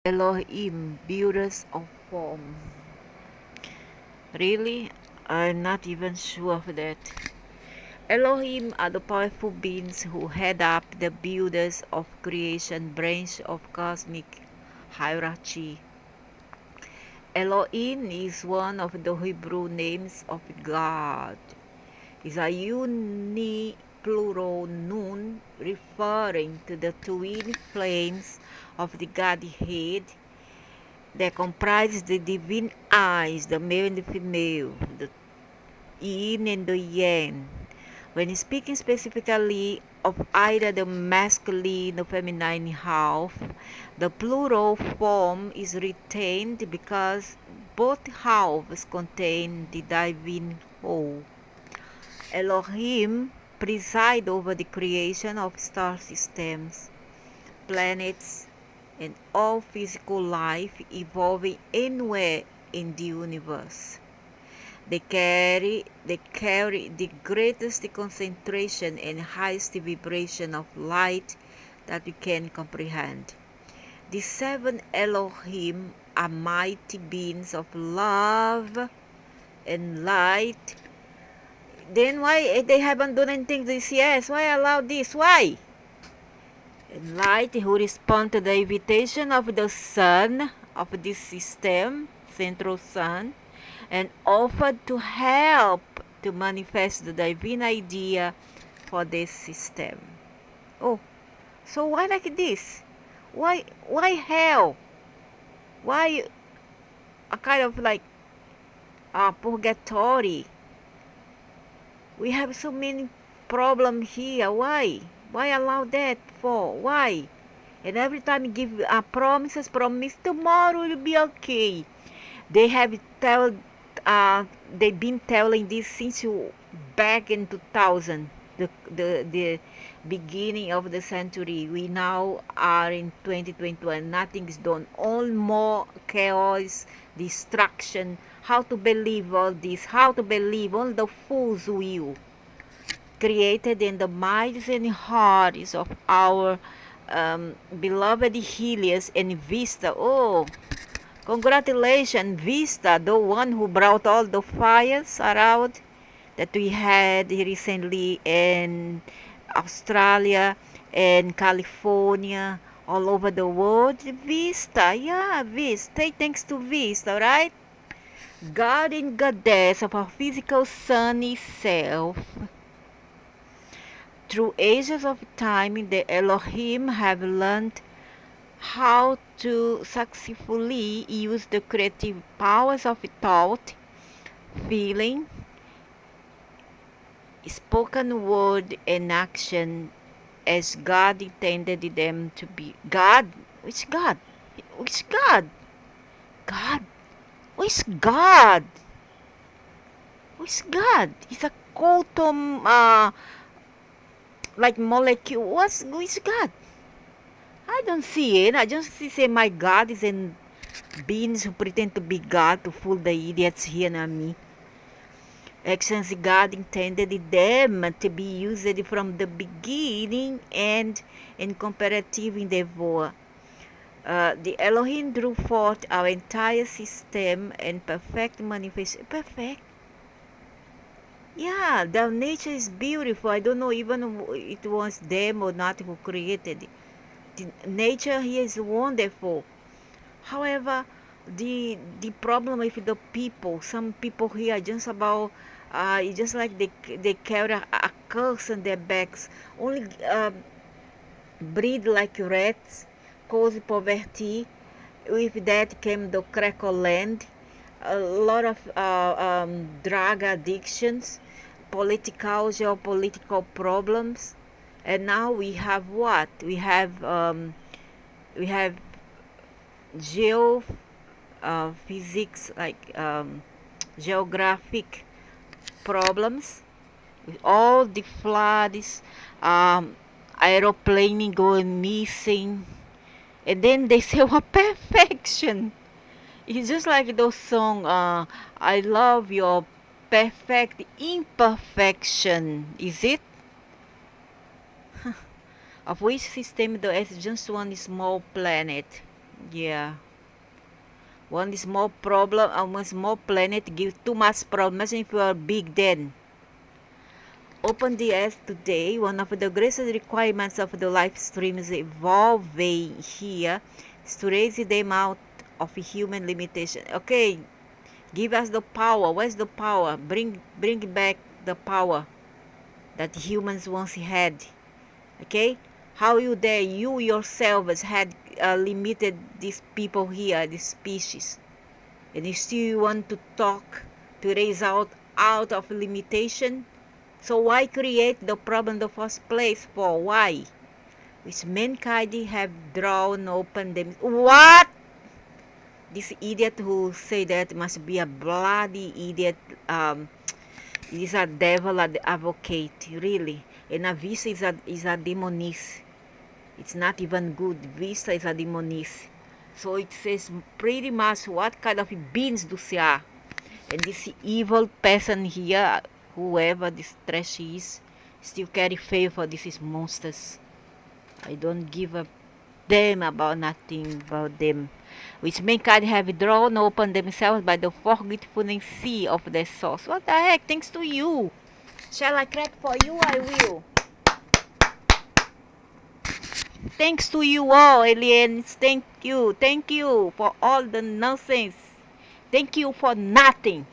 Elohim, builders of form. Really? I'm not even sure of that. Elohim are the powerful beings who head up the builders of creation branch of cosmic hierarchy. Elohim is one of the Hebrew names of God. It's a uniplural noun referring to the twin flames of the Godhead that comprise the divine eyes, the male and the female, the yin and the yang. When speaking specifically of either the masculine or feminine half, the plural form is retained because both halves contain the divine whole. Elohim preside over the creation of star systems, planets, and all physical life evolving anywhere in the universe. They carry the greatest concentration and highest vibration of light that we can comprehend. The seven Elohim are mighty beings of love and light. Then why they haven't done anything this year? Why allow this? Why? And light who respond to the invitation of the sun of this system, central sun, and offered to help to manifest the divine idea for this system. Oh, so why like this? Why hell? Why a kind of like purgatory? We have so many problems here. Why? Why allow that for? Why? And every time you give promises, promise tomorrow will be okay. They have they've been telling this since back in 2000, the beginning of the century. We now are in 2021. Nothing is done. All more chaos, destruction. How to believe all this? How to believe all the fool's will created in the minds and hearts of our beloved Helios and Vista. Oh, congratulations, Vista, the one who brought all the fires around that we had recently in Australia and California, all over the world. Vista, yeah, Vista. Thanks to Vista, right? God and Goddess of our physical sunny self. Through ages of time, the Elohim have learned how to successfully use the creative powers of thought, feeling, spoken word, and action as God intended them to be. God? Which God? Which God? God? Which God? Which God? It's a quantum, like molecule. Which God? I don't see it. I just say my God is in beings who pretend to be God to fool the idiots here and me. Actions God intended them to be used from the beginning and in comparative endeavor. The Elohim drew forth our entire system and perfect manifestation. Perfect? Yeah, the nature is beautiful. I don't know even it was them or not who created it. The nature here is wonderful. However, the problem with the people, some people here are just about, it's just like they carry a curse on their backs, only breed like rats, cause poverty. With that came the cracker land, a lot of drug addictions, political, geopolitical problems, and now we have what? We have geo physics, like geographic problems with all the floods, um, aeroplane going missing, and then they say, "What perfection!" It's just like those song, "I love your perfect imperfection." Is it? Of which system there is just one small planet. Yeah. One small problem, one small planet gives too much problem. Imagine if you are big then. Open the earth today. One of the greatest requirements of the life stream is evolving here is to raise them out of human limitation. Okay, give us the power. Where's the power? Bring back the power that humans once had. Okay, how you dare you yourselves had limited these people here, this species, and you still want to talk to raise out of limitation? So why create the problem in the first place? For why? Which mankind have drawn open them. What? This idiot who say that must be a bloody idiot. Is a devil advocate, really. And a vista is a demoness. It's not even good. Vista is a demoness. So it says pretty much what kind of beings do they are. And this evil person here, whoever this trash is, still carry favor for these monsters. I don't give a damn about nothing about them, which mankind have drawn open themselves by the forgetfulness sea of their source. What the heck? Thanks to you. Shall I clap for you? I will. Thanks to you all, aliens. Thank you. Thank you for all the nonsense. Thank you for nothing.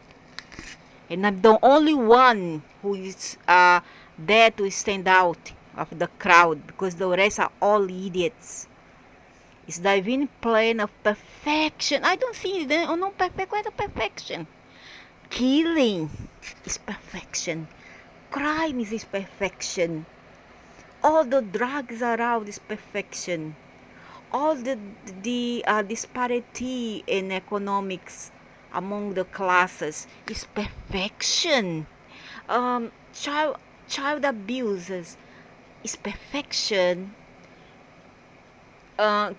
And I'm the only one who is there to stand out of the crowd, because the rest are all idiots. It's the divine plan of perfection. I don't see the no perfect. Where's the perfection? Killing is perfection. Crime is perfection. All the drugs around is perfection. All the disparity in economics among the classes is perfection. um, child child abuses is perfection.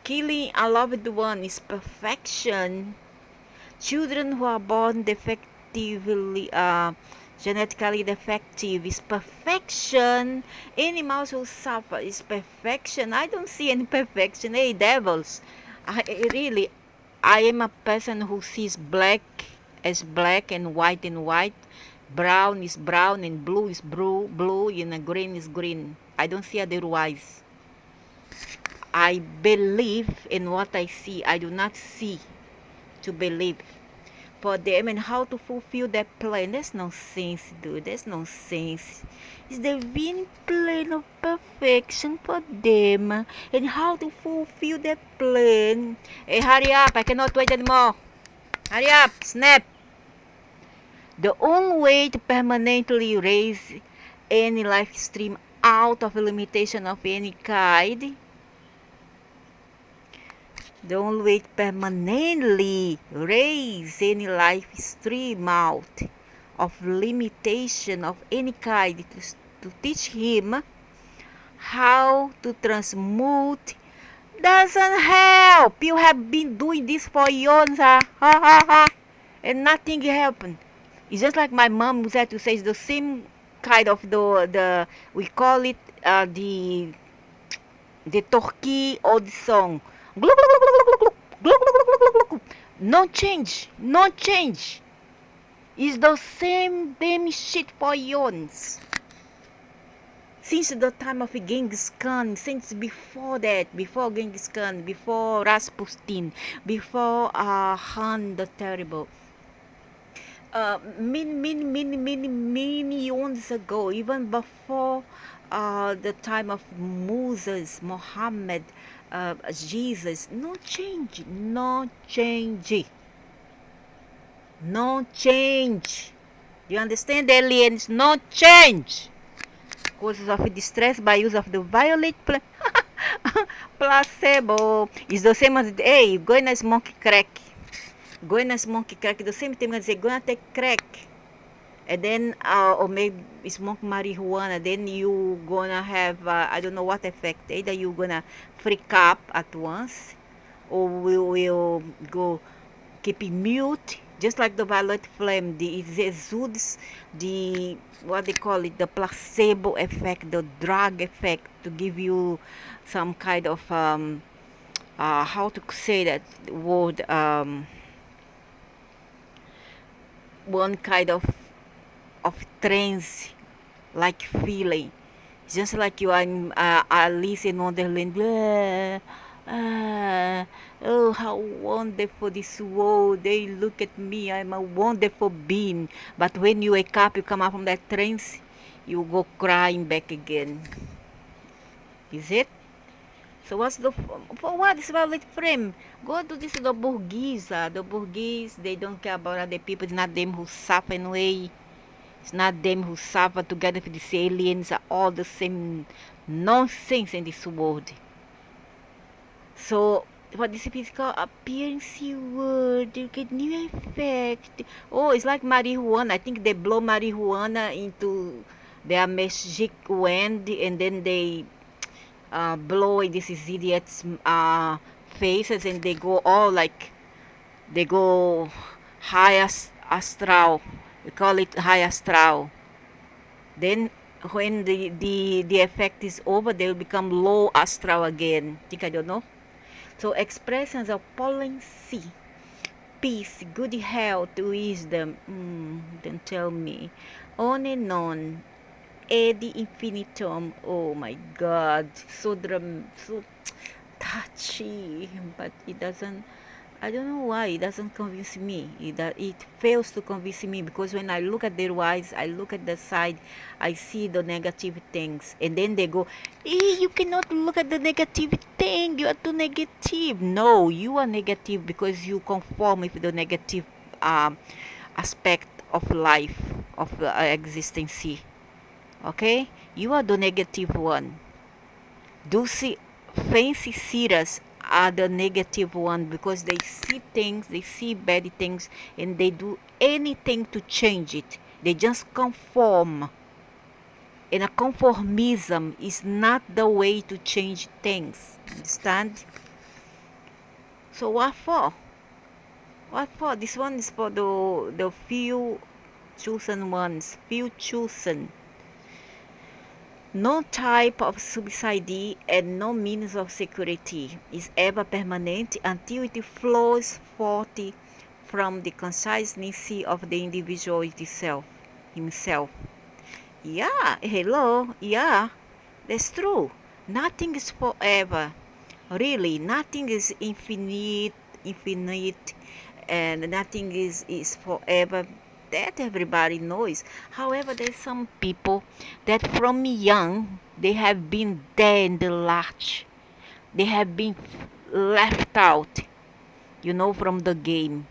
Killing a loved one is perfection. Children who are born defectively, genetically defective is perfection. Animals who suffer is perfection. I don't see any perfection. Hey, devils! Really, I am a person who sees black as black and white. Brown is brown and blue is blue, and green is green. I don't see otherwise. I believe in what I see. I do not see to believe. For them and how to fulfill that plan. There's no sense, dude. There's no sense. It's the divine plan of perfection for them and how to fulfill that plan. Hey, hurry up. I cannot wait anymore. Hurry up. Snap. The only way to permanently raise any life stream out of a limitation of any kind, the only way to permanently raise any life stream out of limitation of any kind to teach him how to transmute doesn't help. You have been doing this for years, and nothing happened. It's just like my mom said to say, it's the same kind of the we call it the turkey old song. No change, no change. It's the same damn shit for eons. Since the time of Genghis Khan, since before that, before Genghis Khan, before Rasputin, before Han the Terrible, many eons ago, even before the time of Moses, Muhammad, Jesus, no change, no change, no change. Do you understand, aliens? No change. Causes of distress by use of the violet placebo is the same as, hey, gonna smoke crack. Gonna smoke crack. The same thing as gonna take crack. And then, or maybe smoke marijuana. Then you gonna have, I don't know what effect. Either you gonna freak up at once, or will go keep it mute, just like the violet flame. It exudes the, what they call it, the placebo effect, the drug effect, to give you some kind of how to say that word, one kind of trance like feeling. Just like you are in Alice in Wonderland. Oh, how wonderful this world. They look at me. I'm a wonderful being. But when you wake up, you come out from that trance, you go crying back again. Is it? So what's the for what is valid frame? Go to this the Burgese. The Burgese, they don't care about other people. It's not them who suffer anyway. It's not them who suffer together with these aliens. Are all the same nonsense in this world. So what this is called appearance word. You get new effect. Oh, it's like marijuana. I think they blow marijuana into their magic wand, and then they blow in these idiots' faces, and they go all like they go high astral. We call it high astral. Then when the effect is over, they will become low astral again. Think I don't know. So expressions of policy, peace, good health, wisdom. Then tell me, on and on. Ad infinitum. Oh my God, so touchy, but it doesn't. I don't know why it doesn't convince me. It fails to convince me because when I look at their eyes, I look at the side, I see the negative things, and then they go, you cannot look at the negative thing. You are too negative. No, you are negative because you conform with the negative um, aspect of life, of existence. Okay, you are the negative one. Those fancy seers are the negative one because they see things, they see bad things, and they do anything to change it. They just conform. And a conformism is not the way to change things. Understand? So what for? What for? This one is for the few chosen ones. Few chosen. No type of subsidy and no means of security is ever permanent until it flows forth from the consciousness of the individual itself, himself. Yeah, hello, yeah, that's true. Nothing is forever. Really, nothing is infinite, and nothing is forever. That everybody knows. However, there's some people that from young they have been there in the lurch. They have been left out, from the game.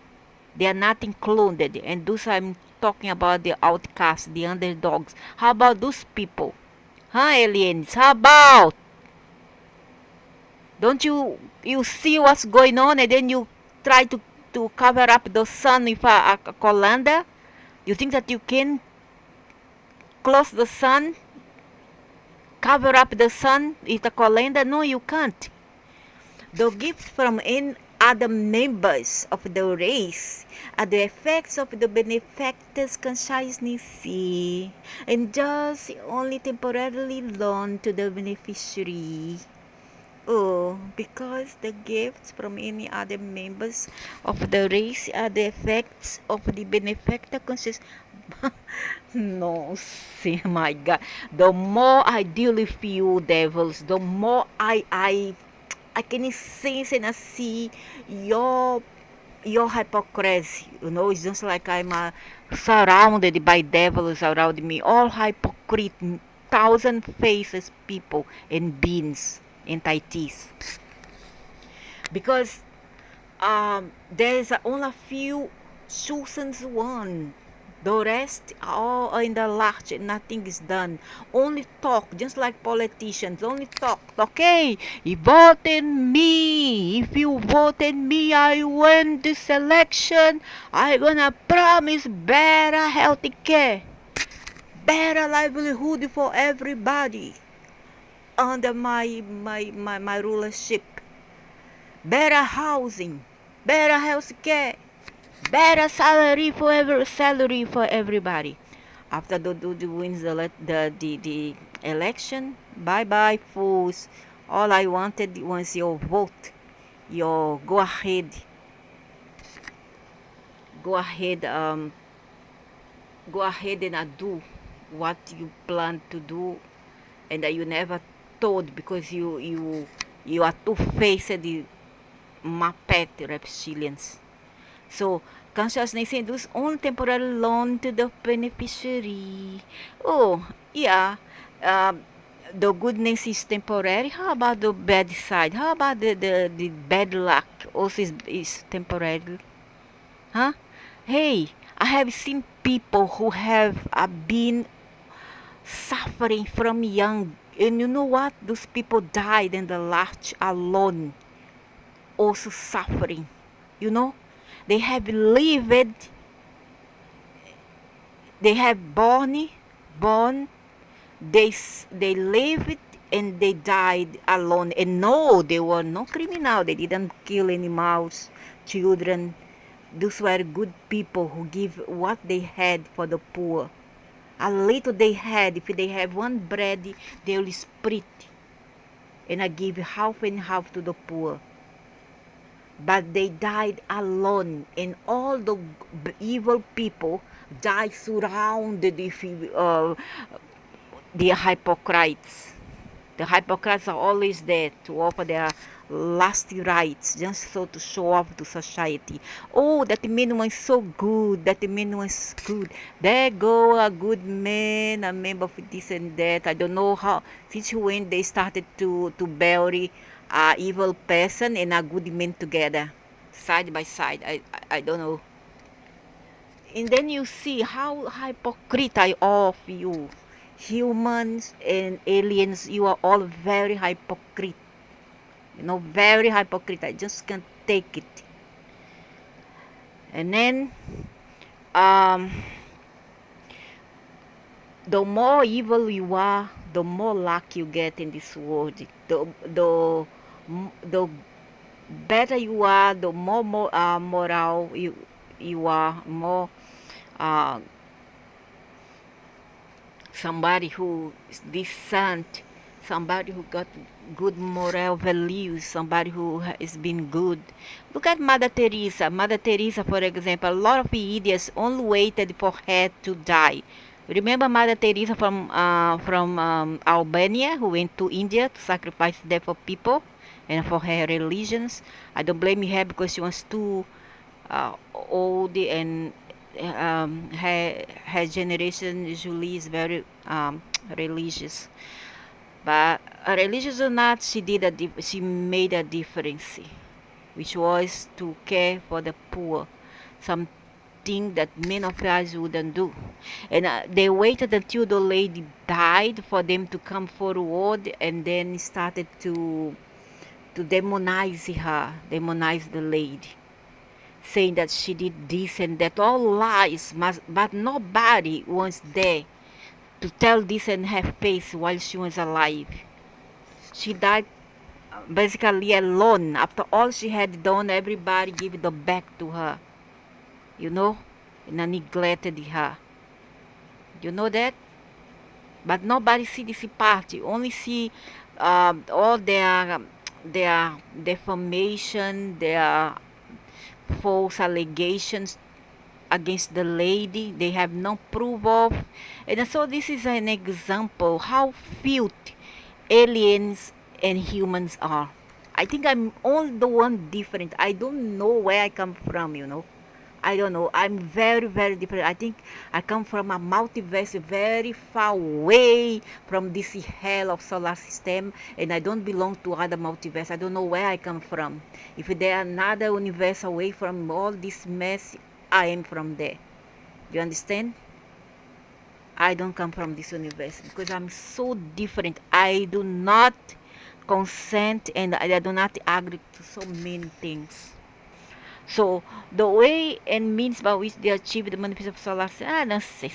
They are not included, and those I'm talking about the outcasts, the underdogs. How about those people? Huh, aliens? How about? Don't you see what's going on, and then you try to cover up the sun with a colander? You think that you can close the sun, cover up the sun with a colander? No, you can't. The gifts from any other members of the race are the effects of the benefactor's consciousness, and thus only temporarily loaned to the beneficiary. Oh, because the gifts from any other members of the race are the effects of the benefactor conscious. No, see, my God. The more I deal with you devils, the more I can sense and I see your hypocrisy. It's just like I'm surrounded by devils around me, all hypocrite, thousand faces people and beings entities. Because there's only a few chosen one. The rest are in the large and nothing is done. Only talk, just like politicians. Only talk. Okay, you vote in me. If you vote in me, I win this election. I gonna promise better health care, better livelihood for everybody under my rulership, better housing, better health care, better salary for everybody. After the dude wins the election, bye bye fools. All I wanted was your vote. your go ahead go ahead and do what you plan to do, and that you never told because you are two-faced Muppet reptilians. So consciousness induces only temporary loan to the beneficiary. Oh, yeah. Um, the goodness is temporary. How about the bad side? How about the bad luck also is temporary? Huh? Hey, I have seen people who have been suffering from young, and you know what? Those people died and they left alone, also suffering. You know, they have lived, they have born, they lived and they died alone. And no, they were no criminal. They didn't kill animals, children. Those were good people who give what they had for the poor. A little they had, if they have one bread, they will split and I give half and half to the poor. But they died alone, and all the evil people died surrounded the hypocrites. The hypocrites are always there to offer their last rites, just so to show off to society. Oh, that man was so good. That man was good. There go a good man, a member of this and that. I don't know how. Since when they started to bury a evil person and a good man together, side by side. I don't know. And then you see how hypocrite I of you. Humans and aliens, you are all very hypocrite. You know, very hypocrite. I just can't take it. And then, um, the more evil you are, the more luck you get in this world. The better you are, the more moral you are, more uh, somebody who is decent, somebody who got good moral values, somebody who has been good. Look at Mother Teresa. Mother Teresa, for example, a lot of idiots only waited for her to die. Remember Mother Teresa from Albania, who went to India to sacrifice there for people and for her religions. I don't blame her because she was too old, and her generation usually is very religious. But religious or not, she made a difference, which was to care for the poor, something that many of us wouldn't do. And they waited until the lady died for them to come forward, and then started to demonize the lady, saying that she did this and that, all lies, but nobody was there to tell this in her face while she was alive. She died basically alone. After all she had done, everybody gave the back to her, you know, and I neglected her. You know that? But nobody see this part. You only see all their defamation, their false allegations against the lady they have no proof of. And so this is an example how filthy aliens and humans are. I think I'm all the one different. I don't know where I come from, you know. I don't know. I'm very, very different. I think I come from a multiverse very far away from this hell of solar system, and I don't belong to other multiverse. I don't know where I come from. If there are another universe away from all this mess, I am from there. Do you understand? I don't come from this universe because I'm so different. I do not consent and I do not agree to so many things. So the way and means by which they achieve the manifestation of solar system, não sei.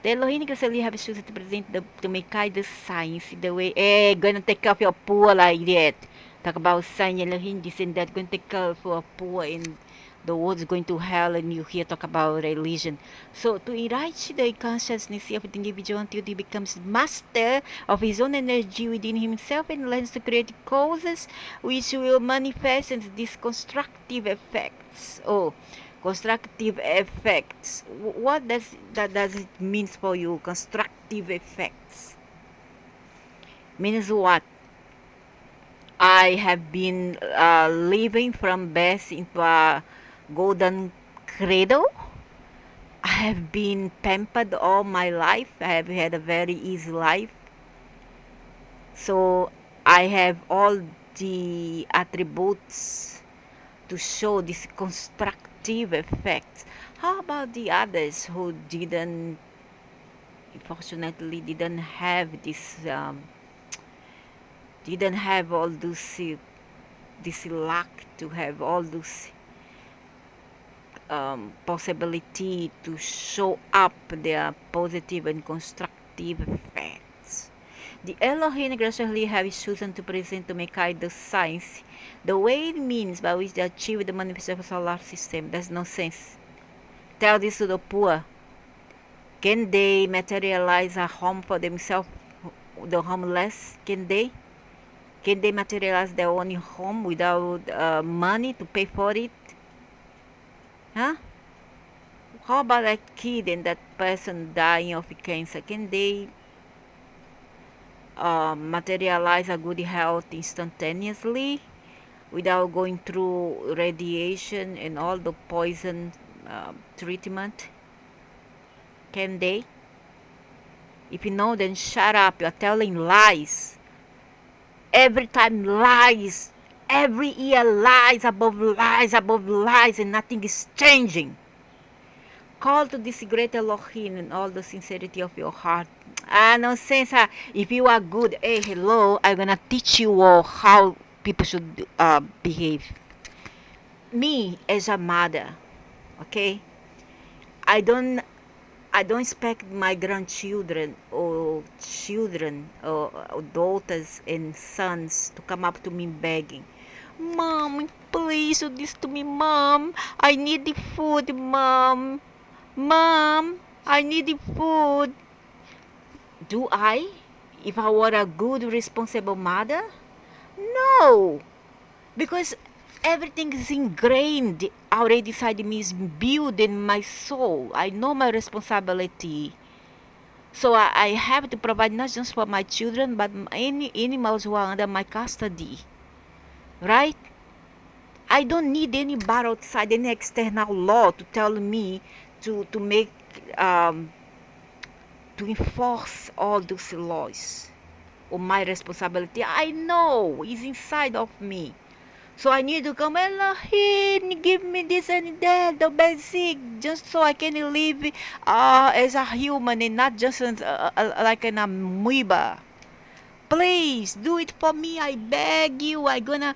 The Elohim really have chosen to present to make the science the way gonna take off your poor like that. Talk about sign elohim, this and that, going to take care for a poor and the world's going to hell, and you hear talk about religion. So to enrich the consciousness of the individual until he becomes master of his own energy within himself and learns to create causes which will manifest in these constructive effects. Oh, constructive effects. What does it mean for you? Constructive effects means what? I have been living from birth into a golden cradle. I have been pampered all my life. I have had a very easy life. So I have all the attributes to show this constructive effect. How about the others who unfortunately, didn't have didn't have all this luck to have all those possibility to show up their positive and constructive effects. The Elohim graciously have chosen to present to make the science the way it means by which they achieve the manifestation of the solar system. There's no sense. Tell this to the poor. Can they materialize a home for themselves, the homeless? Can they? Can they materialize their own home without money to pay for it? Huh? How about that kid and that person dying of cancer? Can they materialize a good health instantaneously without going through radiation and all the poison treatment? Can they? If you know, then shut up. You're telling lies. Every time lies. Every year lies above lies above lies, and nothing is changing. Call to this great Elohim in all the sincerity of your heart. No sense. If you are good, hey, hello, I'm gonna teach you all how people should behave. Me as a mother, okay, I don't I don't expect my grandchildren or children or daughters and sons to come up to me begging, Mom, please do this to me, Mom. I need the food, Mom. Mom, I need the food. Do I? If I were a good, responsible mother? No, because everything is ingrained already inside me, is built in my soul. I know my responsibility. So I have to provide not just for my children, but any animals who are under my custody. Right? I don't need any bar outside, any external law to tell me to make to enforce all those laws on my responsibility. I know it's inside of me. So I need to come, Elohim, give me this and that, the basic, just so I can live as a human and not just like an amoeba. Please do it for me. I beg you. I'm gonna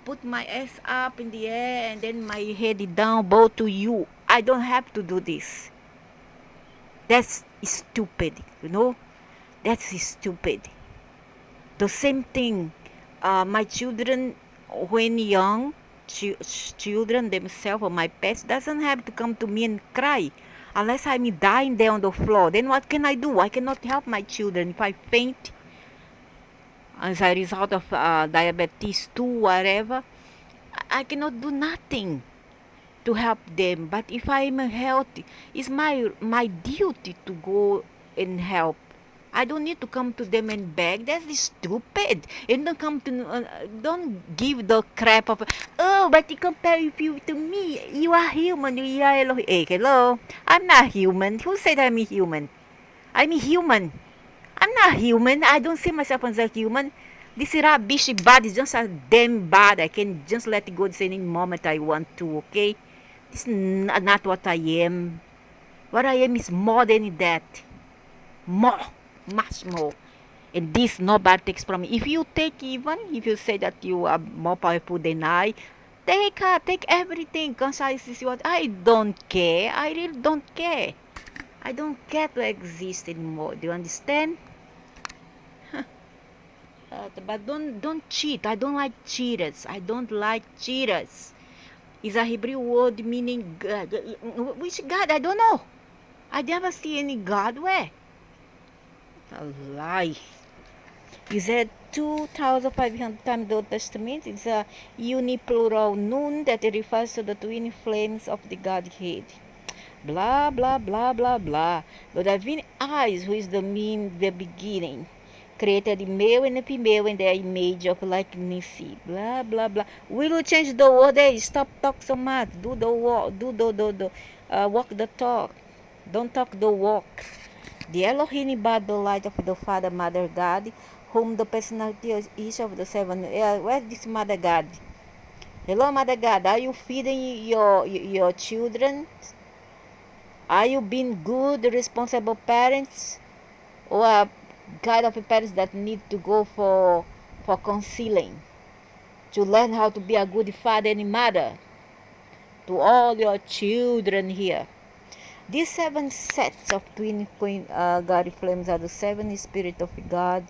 put my ass up in the air and then my head down, bow to you. I don't have to do this. That's stupid, you know? That's stupid. The same thing, my children, when young, children themselves or my pets, doesn't have to come to me and cry unless I'm dying there on the floor. Then what can I do? I cannot help my children. If I faint as a result of diabetes too, whatever, I cannot do nothing to help them. But if I'm healthy, it's my duty to go and help. I don't need to come to them and beg. That's stupid. And don't give the crap of, oh, but you compare you to me. You are human. You are Elohim. Hey, hello. I'm not human. Who said I'm a human? I'm a human. I'm not human. I don't see myself as a human. This rubbish body is just a damn bad. I can just let it go at any moment I want to, okay? This is not what I am. What I am is more than that. More. Much more. And this nobody takes from me. If you take, even if you say that you are more powerful than I, take everything. Conscience is what I don't care. I really don't care. I don't care to exist anymore. Do you understand? But don't cheat. I don't like cheaters. I don't like cheaters. It's a Hebrew word meaning God. Which God? I don't know. I never see any God where. A lie. Is said 2,500 times in the Old Testament. It's a uniplural nun that refers to the twin flames of the Godhead. Blah, blah, blah, blah, blah. The divine eyes, who is the mean, the beginning, created the male and the female in their image of likeness. Blah, blah, blah. We will change the word. Hey, stop talk so much. Do the walk. Do the walk the talk. Don't talk the walk. The Elohim embodied the light of the Father, Mother God, whom the personality of each of the seven. Where's this Mother God? Hello, Mother God. Are you feeding your children? Are you being good, responsible parents, or a kind of parents that need to go for counseling to learn how to be a good father and mother to all your children here? These seven sets of twin God flames are the seven spirits of God.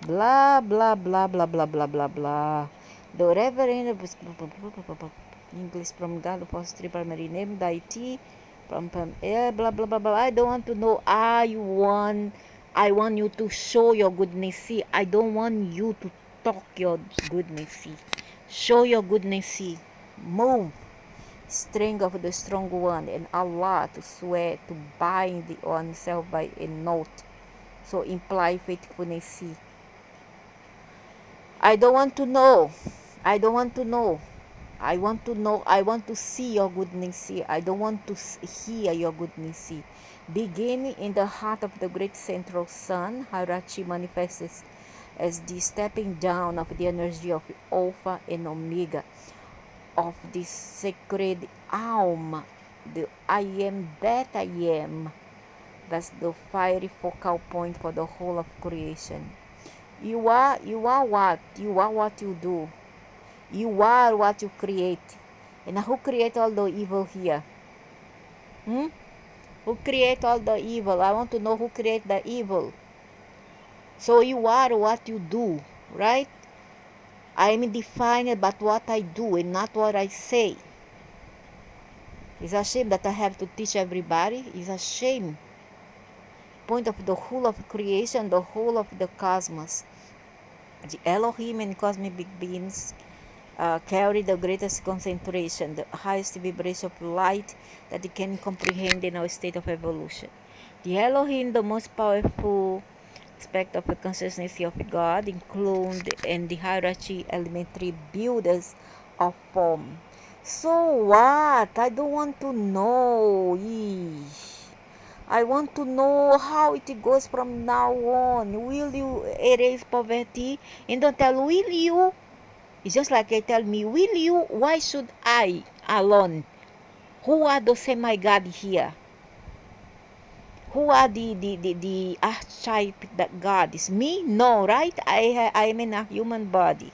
Blah blah blah blah blah blah blah blah. The Reverend English from God for three primary name deity from blah blah blah blah. I don't want to know. I want you to show your goodness. See, I don't want you to talk your goodness. See, show your goodness. See, move. Strength of the strong one, and Allah to swear to bind oneself by a note. So imply faithfulness. See, I don't want to know. I don't want to know. I want to know. I want to see your goodness. See, I don't want to hear your goodness. See, beginning in the heart of the great central sun, hierarchy manifests as the stepping down of the energy of Alpha and Omega, of the sacred Alma, the I am that I am. That's the fiery focal point for the whole of creation. You are what? You are what you do. You are what you create. And who create all the evil here? Hmm? Who create all the evil? I want to know who create the evil. So you are what you do, right? I am defined by what I do and not what I say. It's a shame that I have to teach everybody. It's a shame. Point of the whole of creation, the whole of the cosmos. The Elohim and cosmic beings carry the greatest concentration, the highest vibration of light that they can comprehend in our state of evolution. The Elohim, the most powerful aspect of the consciousness of God, include in the hierarchy elementary builders of form. So what? I don't want to know. I want to know how it goes from now on. Will you erase poverty? And don't tell, will you? It's just like they tell me, will you? Why should I alone? Who are the semi-God here? Who are the archetype that God is? Me? No, right? I am in a human body.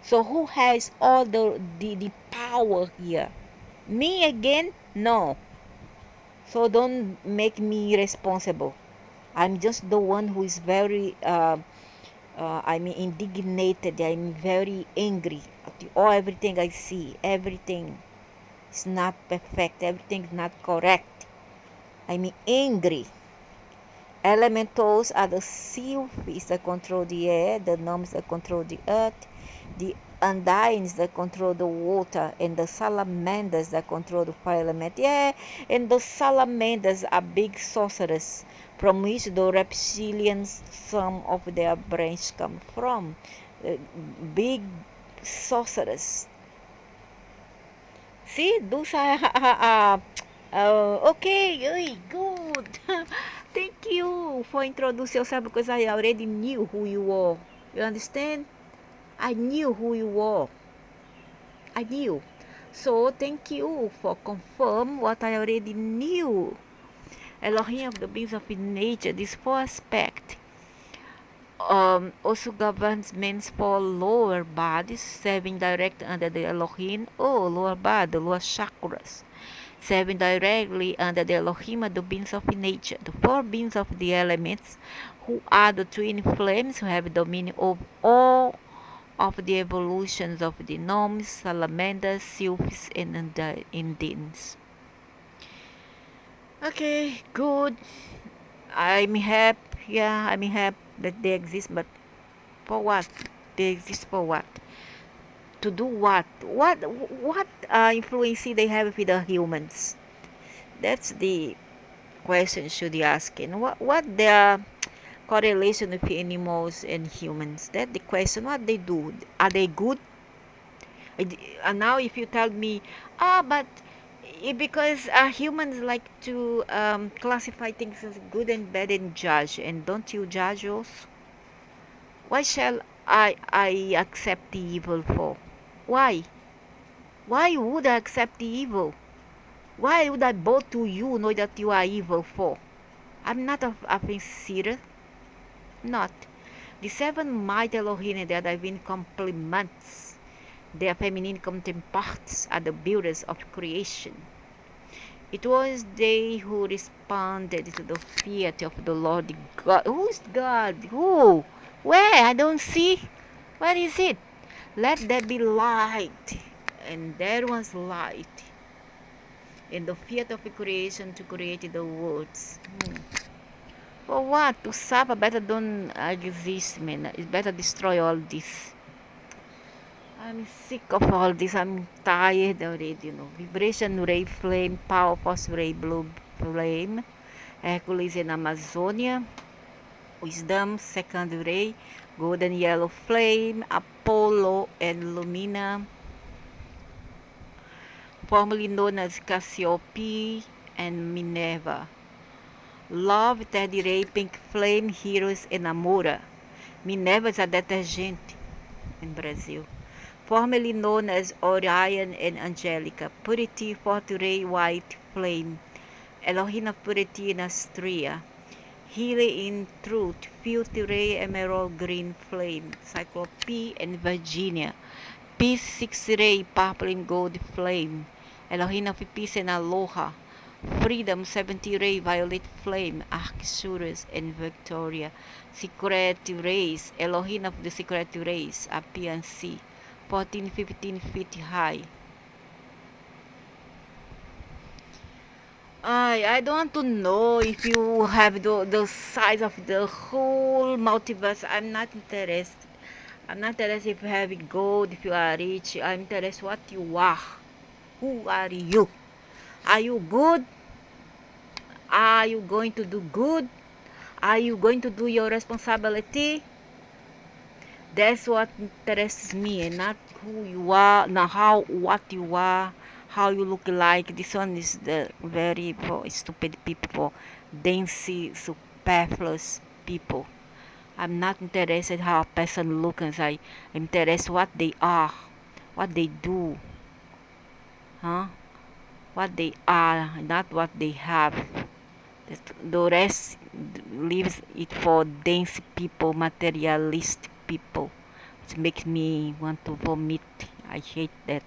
So who has all the power here? Me again? No. So don't make me responsible. I'm just the one who is very, I'm indignated. I'm very angry at everything I see. Everything is not perfect. Everything is not correct. I'm angry. Elementals are the sylphs that control the air, the gnomes that control the earth, the undines that control the water, and the salamanders that control the fire element. Yeah, and the salamanders are big sorcerers from which the reptilians, some of their branch come from. Big sorcerers. See, those are okay, good. Thank you for introducing yourself because I already knew who you were. You understand? I knew who you were. I knew. So thank you for confirm what I already knew. Elohim of the beings of nature, this four aspect also governs men's four lower bodies, serving direct under the Elohim. Oh, lower body, the lower chakras. serving directly under the elohim are the beings of nature, the four beings of the elements, who are the twin flames who have dominion over all of the evolutions of the gnomes, salamanders, sylphs, and Indians. Okay, good. I'm happy. Yeah, I'm happy that they exist, but for what? They exist for what? To do what? What influence they have with the humans? That's the question should be asking. What their correlation with animals and humans? That's the question. What they do? Are they good? And now if you tell me, but because humans like to classify things as good and bad and judge, and don't you judge us? Why shall I accept the evil for? Why? Why would I accept the evil? Why would I bow to you know that you are evil for? I'm not of sincere, not. The seven mighty Elohim that I've been compliments, their feminine counterparts are the builders of creation. It was they who responded to the fiat of the Lord God. Who's God? Who? Where? I don't see. Where is it? Let there be light. And there was light. In the fiat of creation to create the worlds. For what? To suffer better don't exist, man. It's better destroy all this. I'm sick of all this. I'm tired already. Vibration ray flame, power force ray blue flame, Hercules in Amazonia, wisdom second ray, golden yellow flame, Apollo and Lumina, formerly known as Cassiope and Minerva. Love, Teddy Ray, Pink Flame, Heroes and Amora. Minerva is a detergente in Brazil. Formerly known as Orion and Angelica. Purity, Fourth Ray, White Flame. Elohim of Purity in Astrea. Healing in Truth, Filthy Ray, Emerald Green Flame. Cyclope and Virginia. Peace, Six Ray, Purple and Gold Flame. Elohim of Peace and Aloha. Freedom, 70 Ray, Violet Flame, Arcturus and Victoria. Secret Rays, Elohim of the Secret Rays, Apian 14-15 feet high. I don't want to know if you have the size of the whole multiverse. I'm not interested. I'm not interested if you have gold, if you are rich. I'm interested what you are. Who are you? Are you good? Are you going to do good? Are you going to do your responsibility? That's what interests me, and not who you are, not what you are, how you look like. This one is the very for stupid people, dainty, superfluous people. I'm not interested how a person looks. I'm interested what they are, what they do, huh? What they are, not what they have. The rest leaves it for dense people, materialist people. It makes me want to vomit. I hate that.